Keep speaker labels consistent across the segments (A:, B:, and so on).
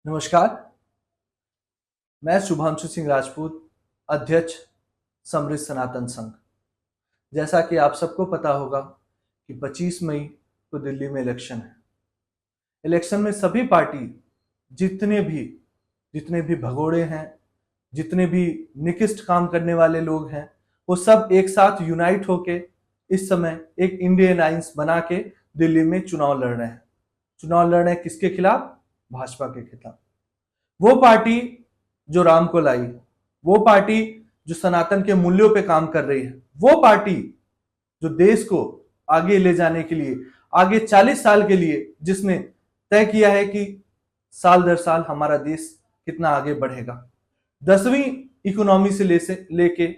A: नमस्कार, मैं शुभांशु सिंह राजपूत, अध्यक्ष समृद्ध सनातन संघ। जैसा कि आप सबको पता होगा कि 25 मई को दिल्ली में इलेक्शन है। इलेक्शन में सभी पार्टी जितने भी जितने भी भगोड़े हैं, जितने भी निकृष्ट काम करने वाले लोग हैं, वो सब एक साथ यूनाइट होके इस समय एक इंडियन अलायंस बना के दिल्ली में चुनाव लड़ रहे हैं। चुनाव लड़ रहे हैं किसके खिलाफ? भाजपा के खिलाफ। वो पार्टी जो राम को लाई, वो पार्टी जो सनातन के मूल्यों पे काम कर रही है, वो पार्टी जो देश को आगे ले जाने के लिए, आगे 40 साल के लिए जिसने तय किया है कि साल दर साल हमारा देश कितना आगे बढ़ेगा। 10वीं इकोनॉमी से लेके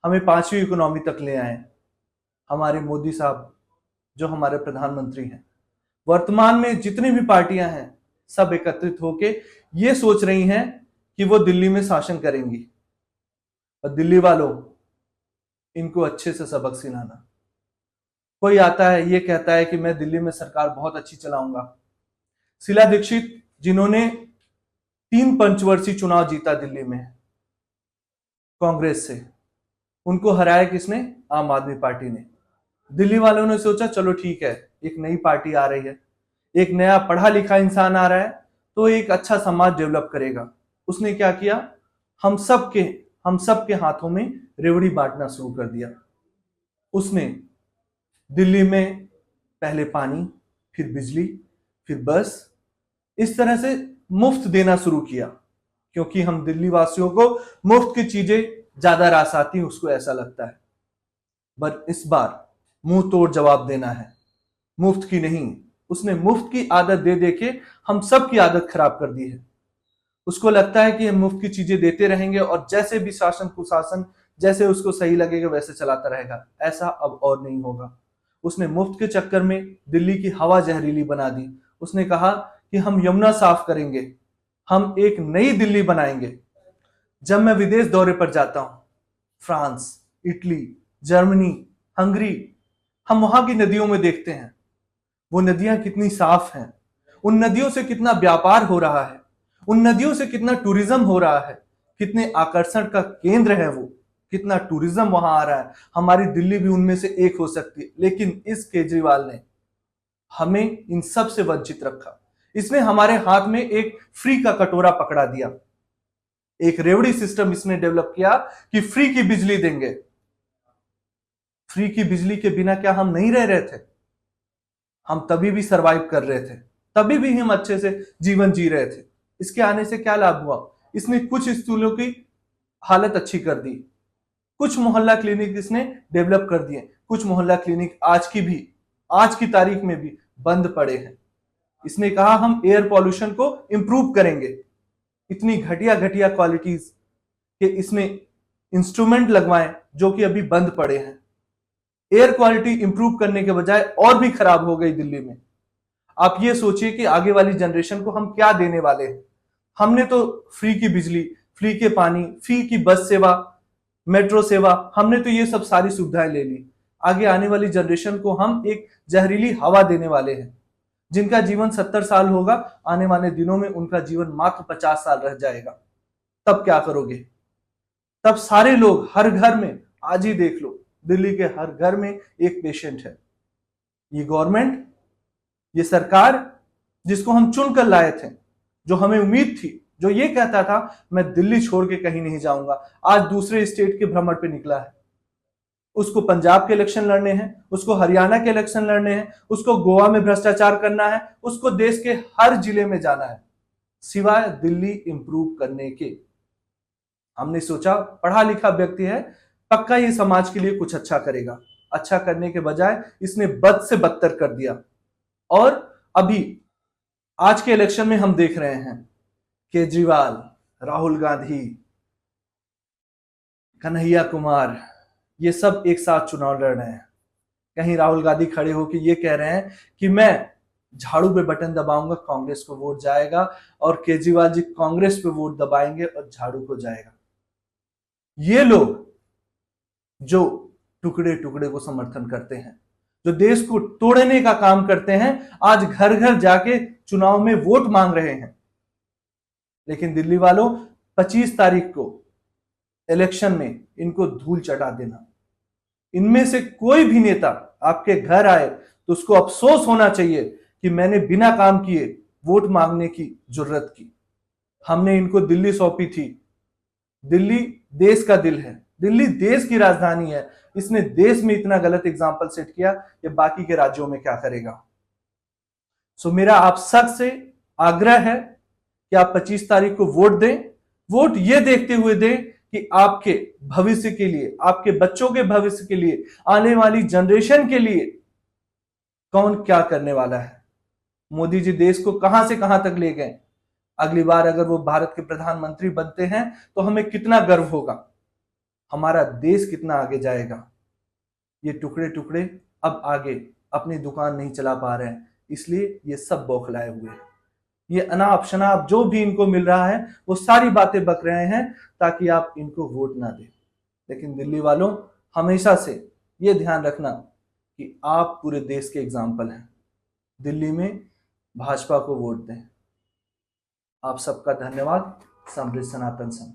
A: हमें 5वीं इकोनॉमी तक ले आए हमारे मोदी साहब, जो हमारे प्रधानमंत्री हैं। वर्तमान में जितनी भी पार्टियां हैं, सब एकत्रित होके ये सोच रही हैं कि वो दिल्ली में शासन करेंगी। और दिल्ली वालों, इनको अच्छे से सबक सिखाना। कोई आता है, ये कहता है कि मैं दिल्ली में सरकार बहुत अच्छी चलाऊंगा। शीला दीक्षित, जिन्होंने 3 पंचवर्षीय चुनाव जीता दिल्ली में कांग्रेस से, उनको हराया किसने? आम आदमी पार्टी ने। दिल्ली वालों ने सोचा चलो ठीक है, एक नई पार्टी आ रही है, एक नया पढ़ा लिखा इंसान आ रहा है, तो एक अच्छा समाज डेवलप करेगा। उसने क्या किया? हम सब के हाथों में रेवड़ी बांटना शुरू कर दिया। उसने दिल्ली में पहले पानी, फिर बिजली, फिर बस, इस तरह से मुफ्त देना शुरू किया, क्योंकि हम दिल्ली वासियों को मुफ्त की चीजें ज्यादा रास आती हैं, उसको ऐसा लगता है। बट इस बार मुंह तोड़ जवाब देना है, मुफ्त की नहीं। उसने मुफ्त की आदत दे दे के हम सब की आदत खराब कर दी है। उसको लगता है कि हम मुफ्त की चीजें देते रहेंगे और जैसे भी शासन कुशासन जैसे उसको सही लगेगा वैसे चलाता रहेगा। ऐसा अब और नहीं होगा। उसने मुफ्त के चक्कर में दिल्ली की हवा जहरीली बना दी। उसने कहा कि हम यमुना साफ करेंगे, हम एक नई दिल्ली बनाएंगे। जब मैं विदेश दौरे पर जाता हूं, फ्रांस, इटली, जर्मनी, हंगरी, हम वहां की नदियों में देखते हैं वो नदियां कितनी साफ हैं, उन नदियों से कितना व्यापार हो रहा है, उन नदियों से कितना टूरिज्म हो रहा है, कितने आकर्षण का केंद्र है वो, कितना टूरिज्म वहां आ रहा है। हमारी दिल्ली भी उनमें से एक हो सकती है, लेकिन इस केजरीवाल ने हमें इन सब से वंचित रखा। इसने हमारे हाथ में एक फ्री का कटोरा पकड़ा दिया, एक रेवड़ी सिस्टम इसने डेवलप किया कि फ्री की बिजली देंगे। फ्री की बिजली के बिना क्या हम नहीं रह रहे थे? हम तभी भी सरवाइव कर रहे थे, तभी भी हम अच्छे से जीवन जी रहे थे। इसके आने से क्या लाभ हुआ? इसने कुछ स्कूलों की हालत अच्छी कर दी, कुछ मोहल्ला क्लिनिक इसने डेवलप कर दिए, कुछ मोहल्ला क्लिनिक आज की तारीख में भी बंद पड़े हैं। इसने कहा हम एयर पॉल्यूशन को इंप्रूव करेंगे। इतनी घटिया घटिया क्वालिटीज के इसने इंस्ट्रूमेंट लगवाए जो कि अभी बंद पड़े हैं। एयर क्वालिटी इंप्रूव करने के बजाय और भी खराब हो गई दिल्ली में। आप ये सोचिए कि आगे वाली जनरेशन को हम क्या देने वाले हैं। हमने तो फ्री की बिजली, फ्री के पानी, फ्री की बस सेवा, मेट्रो सेवा, हमने तो ये सब सारी सुविधाएं ले ली। आगे आने वाली जनरेशन को हम एक जहरीली हवा देने वाले हैं। जिनका जीवन 70 साल होगा, आने वाले दिनों में उनका जीवन मात्र 50 साल रह जाएगा। तब क्या करोगे? तब सारे लोग हर घर में, आज ही देख लो, दिल्ली के हर घर में एक पेशेंट है। ये गवर्नमेंट, ये सरकार जिसको हम चुनकर लाए थे, जो हमें उम्मीद थी, जो ये कहता था मैं दिल्ली छोड़ के कहीं नहीं जाऊंगा, आज दूसरे स्टेट के भ्रमण पे निकला है। उसको पंजाब के इलेक्शन लड़ने हैं, उसको हरियाणा के इलेक्शन लड़ने हैं, उसको गोवा में भ्रष्टाचार करना है, उसको देश के हर जिले में जाना है, सिवाय दिल्ली इंप्रूव करने के। हमने सोचा पढ़ा लिखा व्यक्ति है, पक्का ये समाज के लिए कुछ अच्छा करेगा। अच्छा करने के बजाय इसने बद से बदतर कर दिया। और अभी आज के इलेक्शन में हम देख रहे हैं केजरीवाल, राहुल गांधी, कन्हैया कुमार, ये सब एक साथ चुनाव लड़ रहे हैं। कहीं राहुल गांधी खड़े होकर ये कह रहे हैं कि मैं झाड़ू पे बटन दबाऊंगा, कांग्रेस को वोट जाएगा, और केजरीवाल जी कांग्रेस पे वोट दबाएंगे और झाड़ू को जाएगा। ये लोग जो टुकड़े टुकड़े को समर्थन करते हैं, जो देश को तोड़ने का काम करते हैं, आज घर घर जाके चुनाव में वोट मांग रहे हैं। लेकिन दिल्ली वालों 25 तारीख को इलेक्शन में इनको धूल चटा देना। इनमें से कोई भी नेता आपके घर आए तो उसको अफसोस होना चाहिए कि मैंने बिना काम किए वोट मांगने की जरूरत की। हमने इनको दिल्ली सौंपी थी। दिल्ली देश का दिल है, दिल्ली देश की राजधानी है। इसने देश में इतना गलत एग्जाम्पल सेट किया, ये बाकी के राज्यों में क्या करेगा। सो मेरा आप सब से आग्रह है कि आप 25 तारीख को वोट दें। वोट ये देखते हुए दें कि आपके भविष्य के लिए, आपके बच्चों के भविष्य के लिए, आने वाली जनरेशन के लिए कौन क्या करने वाला है। मोदी जी देश को कहां से कहां तक ले गए। अगली बार अगर वो भारत के प्रधानमंत्री बनते हैं तो हमें कितना गर्व होगा, हमारा देश कितना आगे जाएगा। ये टुकड़े टुकड़े अब आगे अपनी दुकान नहीं चला पा रहे हैं, इसलिए ये सब बौखलाए हुए हैं। ये अनाप शनाप जो भी इनको मिल रहा है वो सारी बातें बक रहे हैं ताकि आप इनको वोट ना दें। लेकिन दिल्ली वालों, हमेशा से ये ध्यान रखना कि आप पूरे देश के एग्जाम्पल हैं। दिल्ली में भाजपा को वोट दें। आप सबका धन्यवाद। समृद्ध सनातन संघ।